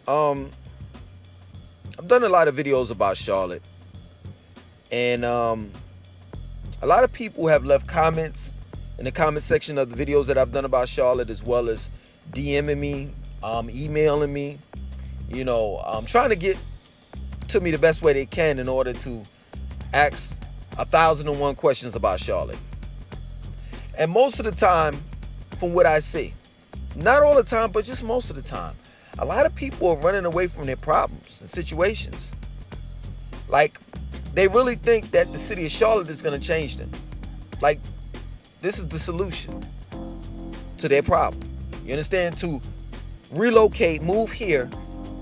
Um, I've done a lot of videos about Charlotte, and a lot of people have left comments in the comment section of the videos that I've done about Charlotte, as well as DMing me, emailing me, trying to get to me the best way they can in order to ask 1,001 questions about Charlotte. And most of the time, from what I see, not all the time, but just most of the time, a lot of people are running away from their problems and situations. Like, they really think that the city of Charlotte is going to change them. Like, this is the solution to their problem. You understand? To relocate, move here,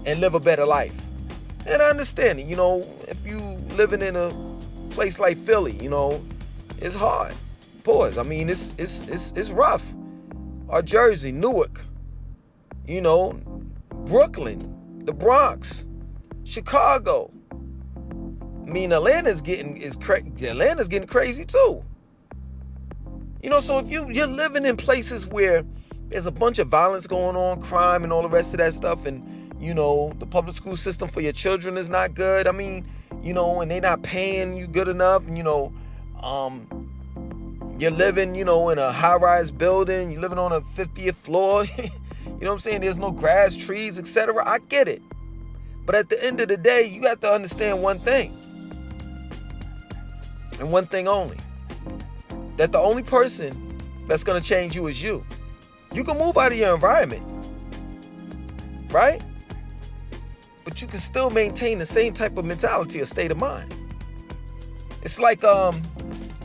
and live a better life. And I understand it. If you living in a place like Philly, it's hard. Pause. I mean, it's rough. Or Jersey, Newark, Brooklyn, the Bronx, Chicago. I mean, Atlanta's getting crazy too. So if you're living in places where there's a bunch of violence going on, crime and all the rest of that stuff, and the public school system for your children is not good. I mean, and they're not paying you good enough, and you're living, in a high-rise building, you're living on a 50th floor, you know what I'm saying? There's no grass, trees, etc. I get it. But at the end of the day, you got to understand one thing. And one thing only. That the only person that's going to change you is you. You can move out of your environment, right? But you can still maintain the same type of mentality or state of mind. It's like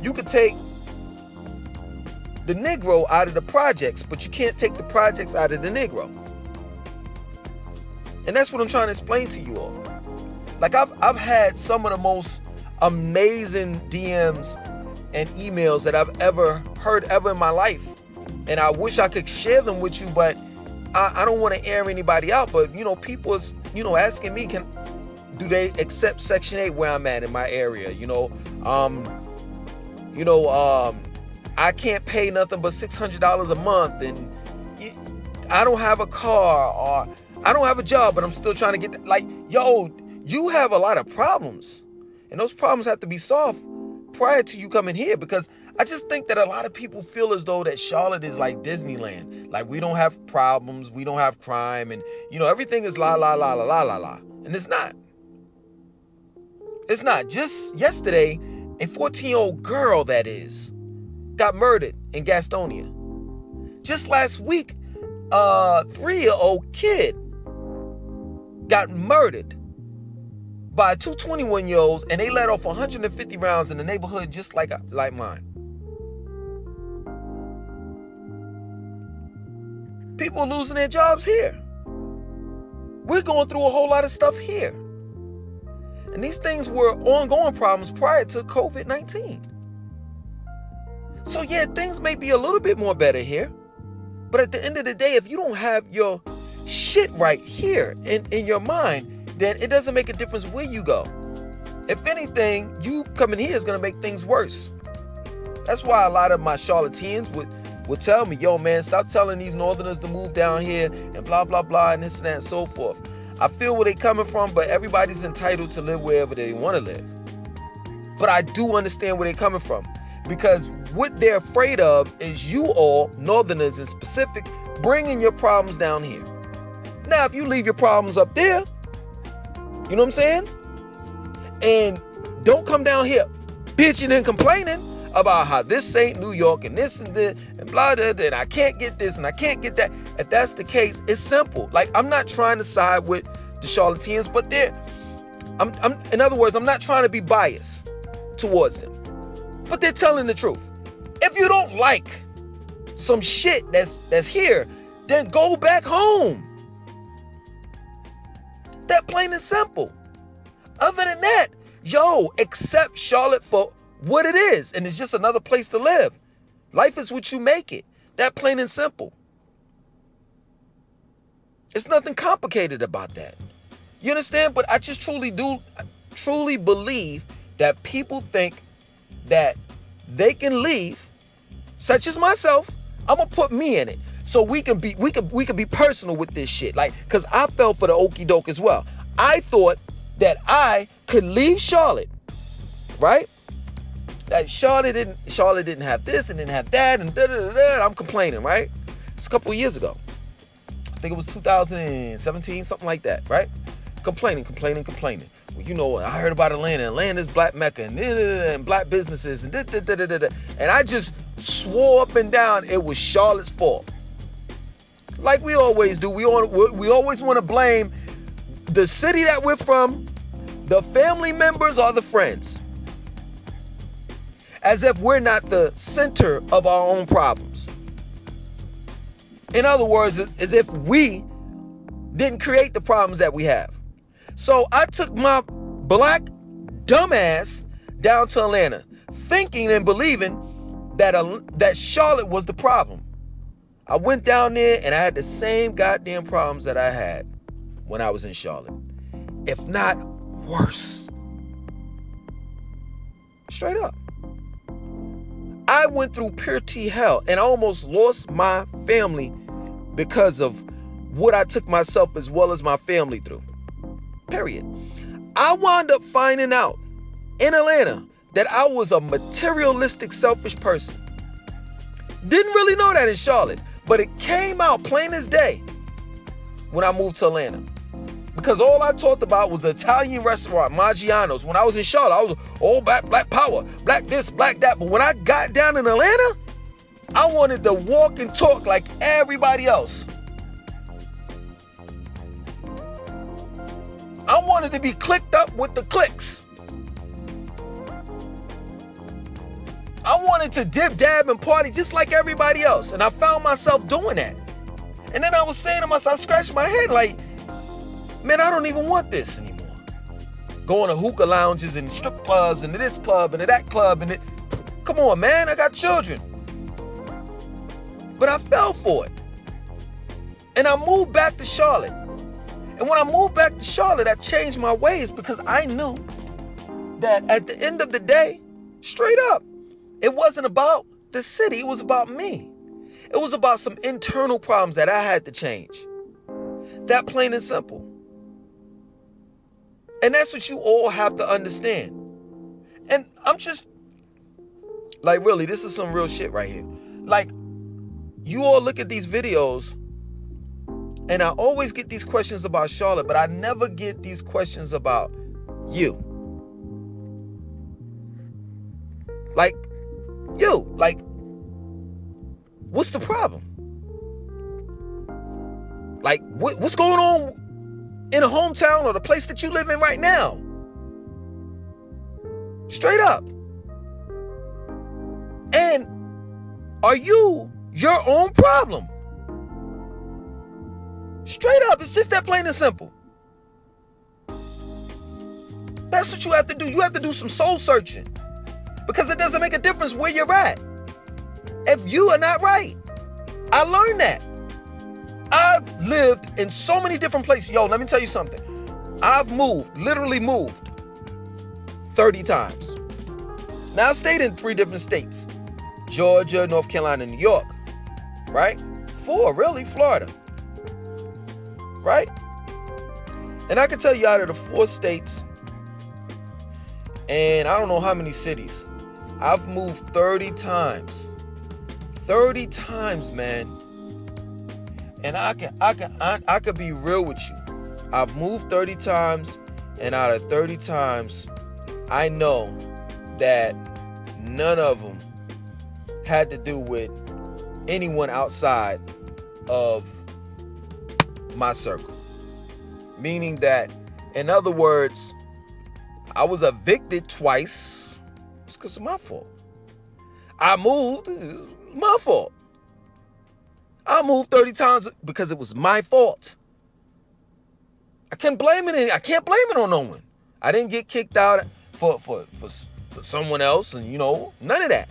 you could take the Negro out of the projects, but you can't take the projects out of the Negro. And that's what I'm trying to explain to you all. Like, I've had some of the most amazing DMs and emails that I've ever heard in my life. And I wish I could share them with you, but I don't want to air anybody out. But, people is, asking me, do they accept Section 8 where I'm at in my area? I can't pay nothing but $600 a month, and I don't have a car, or I don't have a job, but I'm still trying to get that. Like, yo, you have a lot of problems, and those problems have to be solved prior to you coming here, because I just think that a lot of people feel as though that Charlotte is like Disneyland. Like, we don't have problems, we don't have crime, and everything is la la la la la la la. And it's not. It's not. Just yesterday, a 14-year-old girl, that is, got murdered in Gastonia. Just last week, a 3-year-old kid got murdered by 221-year-olds, and they let off 150 rounds in the neighborhood just like mine. People are losing their jobs here. We're going through a whole lot of stuff here. And these things were ongoing problems prior to COVID-19. So yeah, things may be a little bit more better here. But at the end of the day, if you don't have your shit right here in your mind, then it doesn't make a difference where you go. If anything, you coming here is going to make things worse. That's why a lot of my Charlotteans would tell me, yo, man, stop telling these Northerners to move down here and blah, blah, blah, and this and that and so forth. I feel where they're coming from, but everybody's entitled to live wherever they want to live. But I do understand where they're coming from, because what they're afraid of is you all, Northerners in specific, bringing your problems down here. Now, if you leave your problems up there, you know what I'm saying? And don't come down here bitching and complaining about how this ain't New York and this and that and blah, blah, blah, and I can't get this and I can't get that. If that's the case, it's simple. Like, I'm not trying to side with the Charlotteans, but in other words, I'm not trying to be biased towards them. But they're telling the truth. If you don't like some shit that's here, then go back home. That plain and simple. Other than that, accept Charlotte for what it is, and it's just another place to live. Life is what you make it. That plain and simple. It's nothing complicated about that. You understand? But I just truly believe that people think that they can leave, such as myself. I'm gonna put me in it. So we can be personal with this shit. Like, cause I fell for the okie doke as well. I thought that I could leave Charlotte, right? That Charlotte didn't have this and didn't have that and da. I'm complaining, right? It's a couple of years ago. I think it was 2017, something like that, right? Complaining. Well, you know, I heard about Atlanta. Atlanta's black Mecca and black businesses and and I just swore up and down it was Charlotte's fault. Like we always do. We always want to blame the city that we're from, the family members, or the friends. As if we're not the center of our own problems. In other words, as if we didn't create the problems that we have. So I took my black dumbass down to Atlanta, thinking and believing that Charlotte was the problem. I went down there and I had the same goddamn problems that I had when I was in Charlotte, if not worse. Straight up. I went through pure T hell and I almost lost my family because of what I took myself as well as my family through. Period. I wound up finding out in Atlanta that I was a materialistic, selfish person. Didn't really know that in Charlotte, but it came out plain as day when I moved to Atlanta. Because all I talked about was the Italian restaurant, Maggiano's. When I was in Charlotte, I was all black power, black this, black that. But when I got down in Atlanta, I wanted to walk and talk like everybody else. I wanted to be clicked up with the clicks. I wanted to dip, dab, and party just like everybody else. And I found myself doing that. And then I was saying to myself, I scratched my head like, man, I don't even want this anymore. Going to hookah lounges and strip clubs and to this club and to that club and come on, man, I got children. But I fell for it. And I moved back to Charlotte. And when I moved back to Charlotte, I changed my ways because I knew that at the end of the day, straight up, it wasn't about the city, it was about me. It was about some internal problems that I had to change. That plain and simple. And that's what you all have to understand. And I'm just, like, really, this is some real shit right here. Like, you all look at these videos, and I always get these questions about Charlotte, but I never get these questions about you. Like, what's the problem? Like, what's going on in a hometown or the place that you live in right now? Straight up. And are you your own problem? Straight up, it's just that plain and simple. That's what you have to do. You have to do some soul searching. Because it doesn't make a difference where you're at if you are not right. I learned that. I've lived in so many different places. Yo, let me tell you something. I've literally moved 30 times. Now, I've stayed in 3 different states. Georgia, North Carolina, New York. Right? 4, really, Florida. Right? And I can tell you out of the 4 states, and I don't know how many cities, I've moved 30 times. 30 times, man. And I could be real with you. I've moved 30 times, and out of 30 times, I know that none of them had to do with anyone outside of my circle. Meaning that, in other words, I was evicted twice. It's because of my fault. I moved. It was my fault. I moved 30 times because it was my fault. I can't blame it on no one. I didn't get kicked out for someone else, and none of that.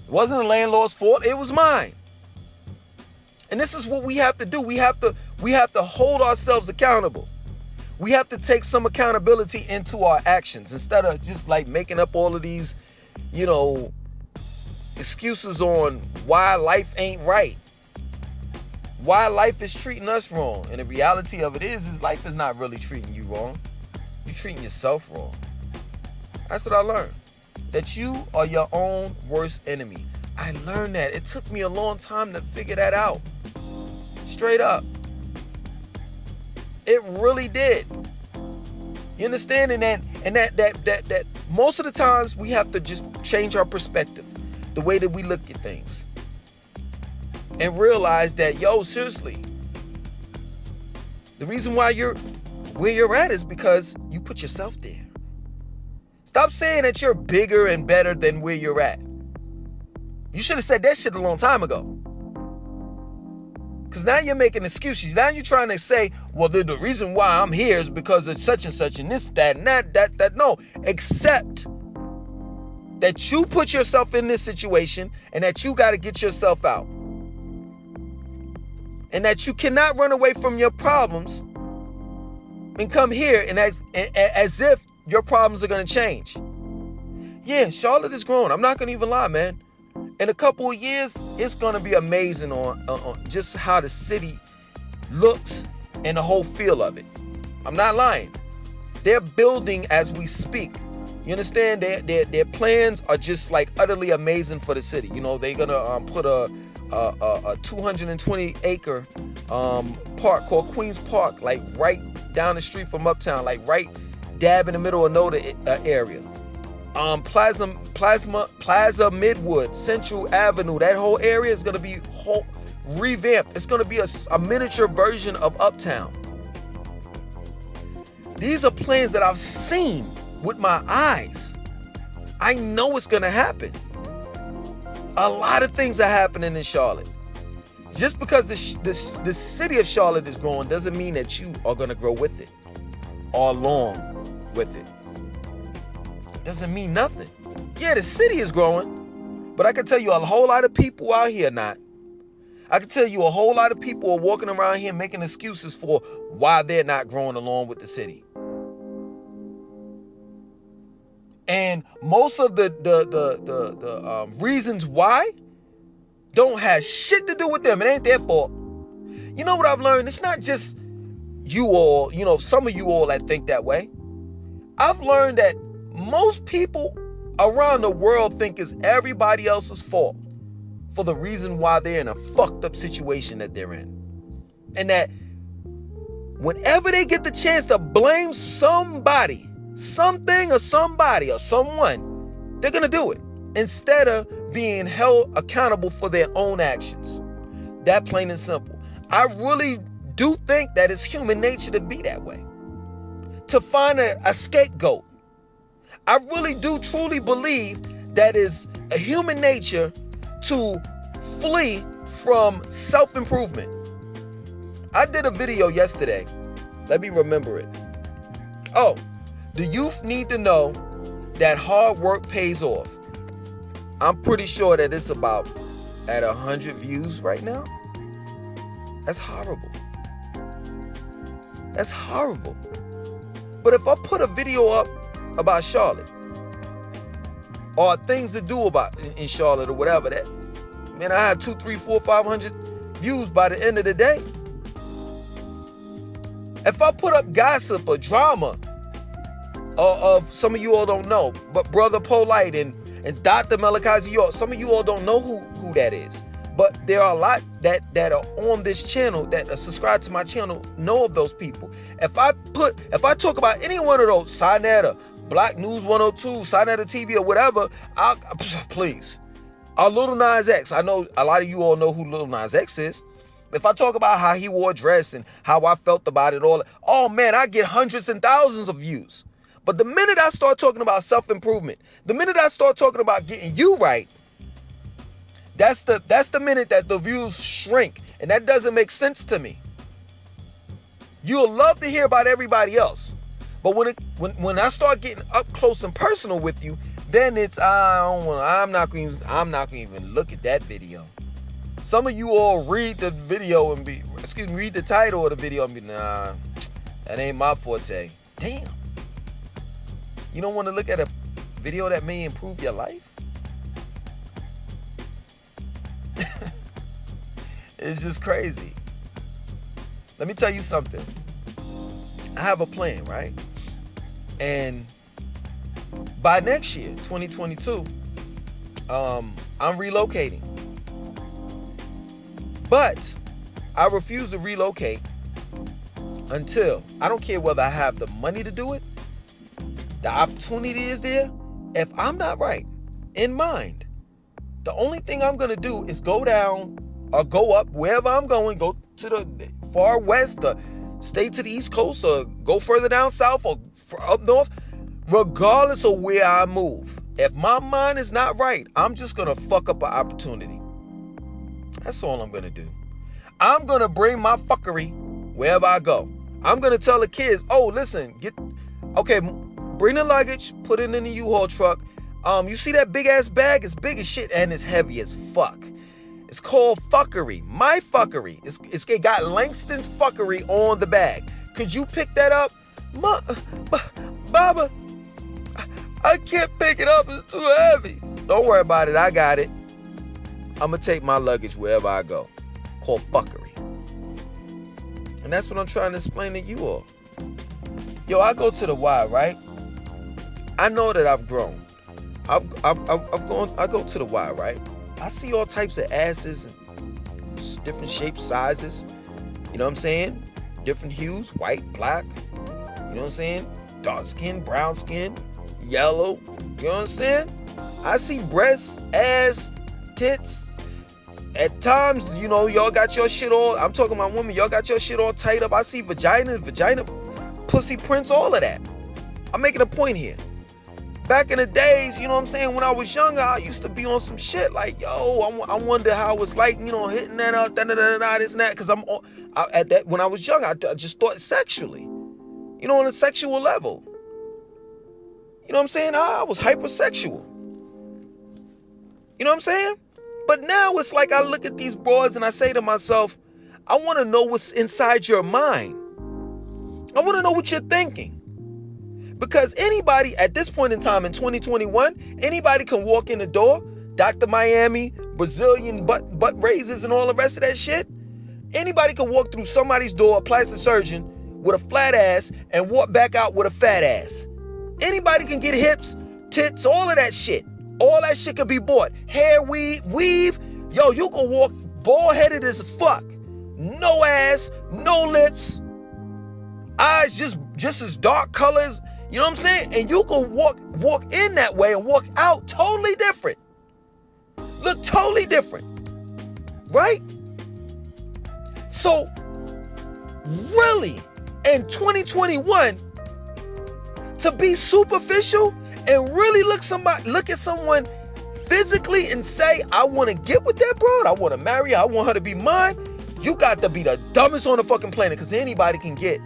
It wasn't the landlord's fault. It was mine. And this is what we have to do. We have to hold ourselves accountable. We have to take some accountability into our actions instead of just like making up all of these, excuses on why life ain't right. why life is treating us wrong. And the reality of it is life is not really treating you wrong. You're treating yourself wrong. That's what I learned. That you are your own worst enemy. I learned that. It took me a long time to figure that out. Straight up. It really did. You understand? And that most of the times we have to just change our perspective, the way that we look at things. And realize that, seriously, the reason why you're where you're at is because you put yourself there. Stop saying that you're bigger and better than where you're at. You should have said that shit a long time ago. Because now you're making excuses. Now you're trying to say, well, the reason why I'm here is because it's such and such and this, that, and that. No. Accept that you put yourself in this situation and that you got to get yourself out. And that you cannot run away from your problems and come here and as if your problems are going to change. Yeah, Charlotte is growing. I'm not going to even lie, man. In a couple of years, it's going to be amazing on just how the city looks and the whole feel of it. I'm not lying. They're building as we speak. You understand? Their plans are just like utterly amazing for the city. You know, they're going to put a 220-acre park called Queens Park, like right down the street from Uptown, like right dab in the middle of Noda area. Plaza Midwood, Central Avenue, that whole area is going to be revamped. It's going to be a miniature version of Uptown. These are plans that I've seen with my eyes. I know it's going to happen. A lot of things are happening in Charlotte. Just because the city of Charlotte is growing doesn't mean that you are going to grow with it or along with it. Doesn't mean nothing. Yeah, the city is growing, but I can tell you a whole lot of people out here not. I can tell you a whole lot of people are walking around here making excuses for why they're not growing along with the city. And most of the reasons why don't have shit to do with them. It ain't their fault. You know what I've learned? It's not just you all, some of you all that think that way. I've learned that most people around the world think it's everybody else's fault for the reason why they're in a fucked up situation that they're in. And that whenever they get the chance to blame somebody, something or somebody or someone, they're going to do it instead of being held accountable for their own actions. That plain and simple. I really do think that it's human nature to be that way. To find a scapegoat. I really do truly believe that is a human nature to flee from self-improvement. I did a video yesterday. Let me remember it. Oh, the youth need to know that hard work pays off. I'm pretty sure that it's about at 100 views right now. That's horrible. That's horrible. But if I put a video up about Charlotte or things to do about in Charlotte or whatever, that, man, I had 200, 300, 400, 500 views by the end of the day. If I put up gossip or drama of some of you all don't know, but Brother Polite and Dr. Malachi York, some of you all don't know who that is. But there are a lot that are on this channel that are subscribed to my channel know of those people. If I talk about any one of those, Sinetta, Black News 102, Sinetta TV or whatever, please. Lil Nas X, I know a lot of you all know who Lil Nas X is. If I talk about how he wore a dress and how I felt about it all, oh man, I get hundreds and thousands of views. But the minute I start talking about self-improvement, the minute I start talking about getting you right, that's the minute that the views shrink. And that doesn't make sense to me. You'll love to hear about everybody else. But when I start getting up close and personal with you, then it's I'm not going to even look at that video. Some of you all read the video and read the title of the video and be, nah, that ain't my forte. Damn. You don't want to look at a video that may improve your life? It's just crazy. let me tell you something. I have a plan, right? And by next year, 2022, I'm relocating. But I refuse to relocate until, I don't care whether I have the money to do it, the opportunity is there. If I'm not right in mind, the only thing I'm going to do is go down or go up wherever I'm going, go to the far west, stay to the East Coast, or go further down south or up north, regardless of where I move. If my mind is not right, I'm just going to fuck up an opportunity. That's all I'm going to do. I'm going to bring my fuckery wherever I go. I'm going to tell the kids, oh, listen, bring the luggage, put it in the U-Haul truck. You see that big ass bag? It's big as shit and it's heavy as fuck. It's called fuckery. My fuckery. It's got Langston's fuckery on the bag. Could you pick that up? Baba, I can't pick it up. It's too heavy. Don't worry about it. I got it. I'm going to take my luggage wherever I go. Called fuckery. And that's what I'm trying to explain to you all. Yo, I go to the Y, right? I know that I've grown. I go to the Y, right? I see all types of asses and different shapes, sizes. You know what I'm saying? Different hues, white, black. You know what I'm saying? Dark skin, brown skin, yellow. You know what I'm saying? I see breasts, ass, tits. At times, you know, y'all got your shit all, I'm talking about women, y'all got your shit all tight up. I see vagina, pussy prints, all of that. I'm making a point here. Back in the days, you know what I'm saying, when I was younger, I used to be on some shit like, yo, I wonder how it's like, you know, hitting that up, this and that, because when I was young, I just thought sexually, you know, on a sexual level. You know what I'm saying? I was hypersexual. You know what I'm saying? But now it's like I look at these broads and I say to myself, I want to know what's inside your mind. I want to know what you're thinking. Because anybody at this point in time in 2021, anybody can walk in the door, Dr. Miami, Brazilian butt raises and all the rest of that shit. Anybody can walk through somebody's door, a plastic surgeon, with a flat ass and walk back out with a fat ass. Anybody can get hips, tits, all of that shit. All that shit could be bought. Hair, weave. Yo, you can walk bald-headed as fuck. No ass, no lips. Eyes just as dark colors. You know what I'm saying? And you can walk in that way and walk out totally different. Look totally different. Right? So, really, in 2021, to be superficial and really look at someone physically and say, I want to get with that broad, I want to marry her, I want her to be mine, you got to be the dumbest on the fucking planet, because anybody can get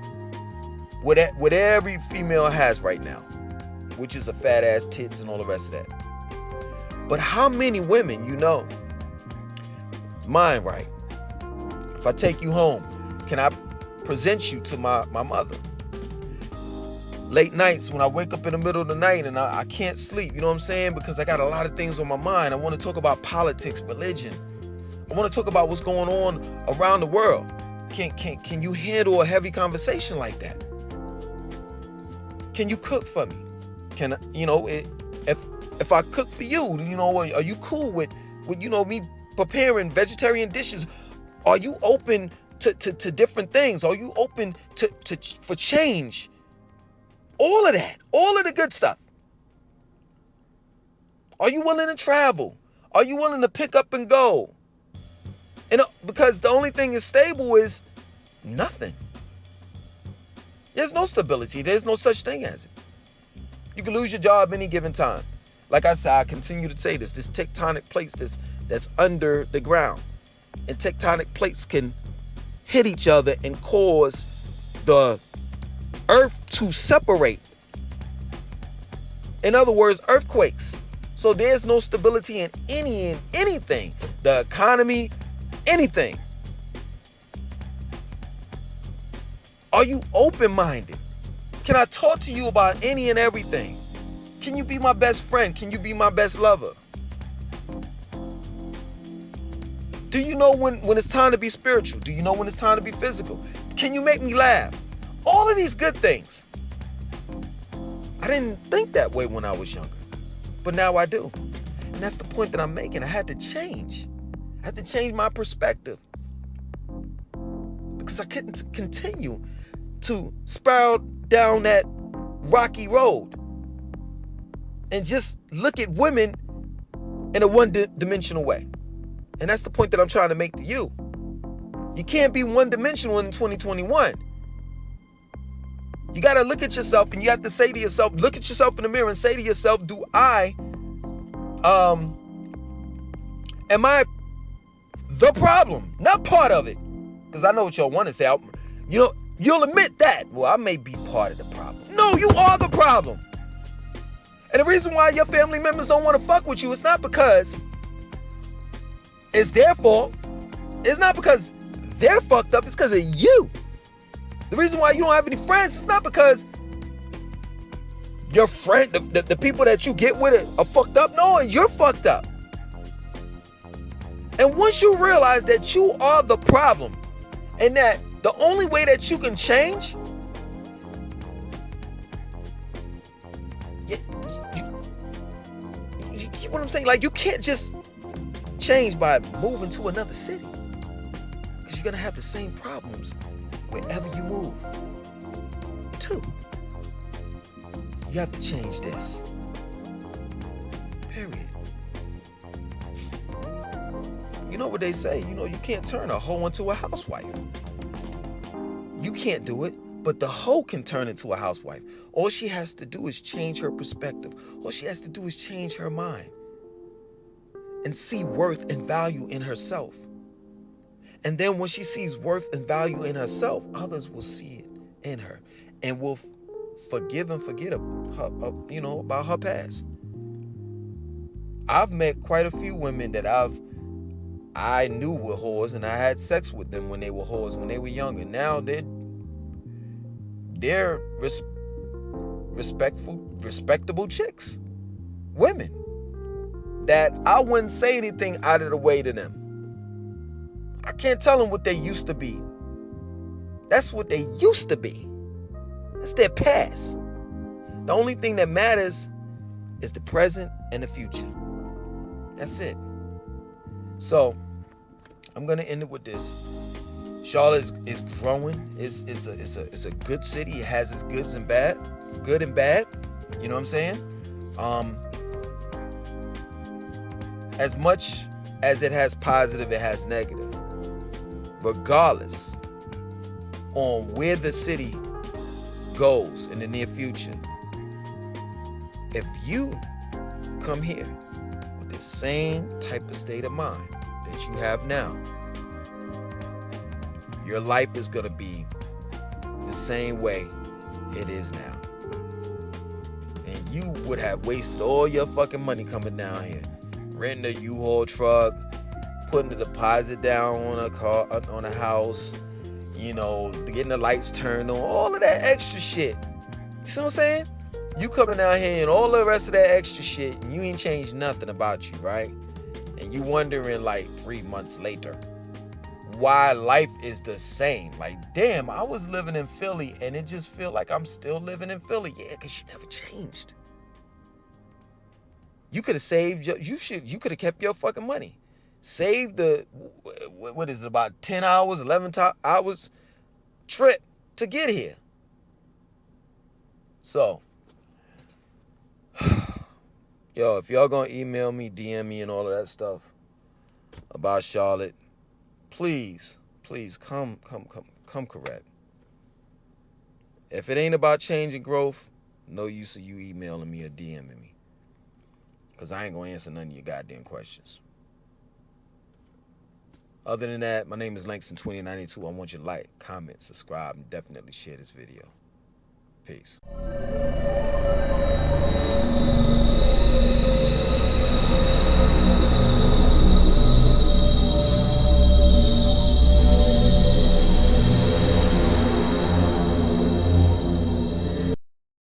what every female has right now, which is a fat ass, tits, and all the rest of that. But how many women, you know, mine, right? If I take you home, can I present you to my mother? Late nights when I wake up in the middle of the night and I can't sleep, you know what I'm saying? Because I got a lot of things on my mind. I want to talk about politics, religion. I want to talk about what's going on around the world. Can you handle a heavy conversation like that? Can you cook for me? Can you know, if I cook for you, you know, are you cool with you know, me preparing vegetarian dishes? Are you open to different things? Are you open for change? All of that, all of the good stuff. Are you willing to travel? Are you willing to pick up and go? And because the only thing is stable is nothing. There's no stability. There's no such thing as it. You can lose your job any given time. Like I said, I continue to say this tectonic plates that's under the ground. And tectonic plates can hit each other and cause the earth to separate. In other words, earthquakes. So there's no stability in anything. The economy, anything. Are you open-minded? Can I talk to you about any and everything? Can you be my best friend? Can you be my best lover? Do you know when it's time to be spiritual? Do you know when it's time to be physical? Can you make me laugh? All of these good things. I didn't think that way when I was younger, but now I do. And that's the point that I'm making. I had to change. I had to change my perspective because I couldn't continue to spiral down that rocky road and just look at women in a one-dimensional way. And that's the point that I'm trying to make to you. You can't be one-dimensional in 2021. You got to look at yourself and you have to say to yourself, look at yourself in the mirror and say to yourself, am I the problem? Not part of it. Because I know what y'all want to say. You'll admit that. Well, I may be part of the problem. No, you are the problem. And the reason why your family members don't want to fuck with you, it's not because it's their fault. It's not because they're fucked up. It's because of you. The reason why you don't have any friends, it's not because your friend, the people that you get with are fucked up. No, you're fucked up. And once you realize that you are the problem and that the only way that you can change, you get what I'm saying? Like, you can't just change by moving to another city because you're going to have the same problems wherever you move to. You have to change this. Period. You know what they say, you can't turn a hoe into a housewife. You can't do it, but the hoe can turn into a housewife. All she has to do is change her perspective. All she has to do is change her mind and see worth and value in herself. And then when she sees worth and value in herself, others will see it in her and will forgive and forget about her past. I've met quite a few women that I knew were whores, and I had sex with them when they were whores, when they were younger. Now they're respectable chicks, women that I wouldn't say anything out of the way to them. I can't tell them what they used to be. That's what they used to be. That's their past. The only thing that matters is the present and the future. That's it. So I'm gonna end it with this. Charlotte is growing. It's a good city. It has its good and bad. You know what I'm saying? As much as it has positive, it has negative. Regardless on where the city goes in the near future, if you come here with the same type of state of mind that you have now, your life is going to be the same way it is now. And you would have wasted all your fucking money coming down here, renting a U-Haul truck, putting the deposit down on a car, on a house, getting the lights turned on, all of that extra shit. You see what I'm saying? You coming down here and all the rest of that extra shit, and you ain't changed nothing about you, right? And you wondering like 3 months later why life is the same. Like, damn, I was living in Philly and it just feel like I'm still living in Philly. Yeah, because you never changed. You could have saved you could have kept your fucking money. Save what is it, about 10 hours, 11 hours trip to get here. So, yo, if y'all gonna email me, DM me and all of that stuff about Charlotte, please come correct. If it ain't about change and growth, no use of you emailing me or DMing me. Because I ain't gonna answer none of your goddamn questions. Other than that, my name is Langston2092. I want you to like, comment, subscribe, and definitely share this video. Peace.